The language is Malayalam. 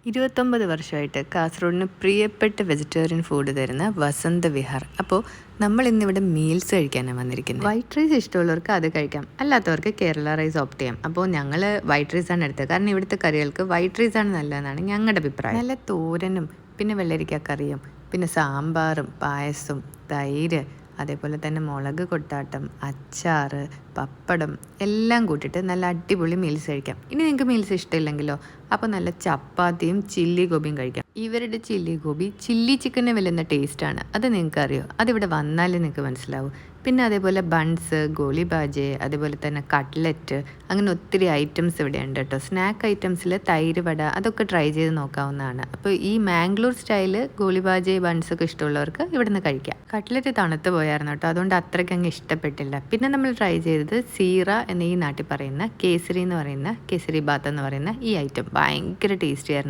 29 വർഷമായിട്ട് കാസർഗോഡിന് പ്രിയപ്പെട്ട വെജിറ്റേറിയൻ ഫുഡ് തരുന്ന വസന്ത വിഹാർ. അപ്പോൾ നമ്മൾ ഇന്നിവിടെ മീൽസ് കഴിക്കാനാണ് വന്നിരിക്കുന്നത്. വൈറ്റ് റൈസ് ഇഷ്ടമുള്ളവർക്ക് അത് കഴിക്കാം, അല്ലാത്തവർക്ക് കേരള റൈസ് ഓപ്റ്റ് ചെയ്യാം. അപ്പോൾ ഞങ്ങൾ വൈറ്റ് റൈസാണ് എടുത്തത്, കാരണം ഇവിടുത്തെ കറികൾക്ക് വൈറ്റ് റൈസാണ് നല്ലതെന്നാണ് ഞങ്ങളുടെ അഭിപ്രായം. നല്ല തോരനും പിന്നെ വെള്ളരിക്ക കറിയും പിന്നെ സാമ്പാറും പായസവും തൈര്, അതേപോലെ തന്നെ മുളക് കൊട്ടാട്ടം, അച്ചാർ, പപ്പടം എല്ലാം കൂട്ടിയിട്ട് നല്ല അടിപൊളി മീൽസ് കഴിക്കാം. ഇനി നിങ്ങൾക്ക് മീൽസ് ഇഷ്ടമില്ലെങ്കിലോ അപ്പോൾ നല്ല ചപ്പാത്തിയും ചില്ലി ഗോപിയും കഴിക്കാം. ഇവരുടെ ചില്ലി ഗോപി ചില്ലി ചിക്കനെ വെല്ലുന്ന ടേസ്റ്റാണ്. അത് നിങ്ങൾക്ക് അറിയോ? അതിവിടെ വന്നാലേ നിങ്ങൾക്ക് മനസ്സിലാവും. പിന്നെ അതേപോലെ ബൺസ്, ഗോളി ബാജെ, അതേപോലെ തന്നെ കട്ട്ലറ്റ്, അങ്ങനെ ഒത്തിരി ഐറ്റംസ് ഇവിടെ ഉണ്ട് കേട്ടോ. സ്നാക്ക് ഐറ്റംസിൽ തൈര് വട അതൊക്കെ ട്രൈ ചെയ്ത് നോക്കാവുന്നതാണ്. അപ്പോൾ ഈ മാംഗ്ലൂർ സ്റ്റൈല് ഗോളി ബാജെ ബൺസൊക്കെ ഇഷ്ടമുള്ളവർക്ക് ഇവിടെ നിന്ന് കഴിക്കാം. കട്ട്ലറ്റ് തണുത്ത് പോയായിരുന്നു കേട്ടോ, അതുകൊണ്ട് അത്രയ്ക്ക് അങ്ങ് ഇഷ്ടപ്പെട്ടില്ല. പിന്നെ നമ്മൾ ട്രൈ ചെയ്തത് സീറ എന്ന ഈ നാട്ടിൽ പറയുന്ന കേസരി എന്ന് പറയുന്ന കേസരി ബാത്ത് എന്ന് പറയുന്ന ഈ ഐറ്റം ഭയങ്കര ടേസ്റ്റി ആയിരുന്നു.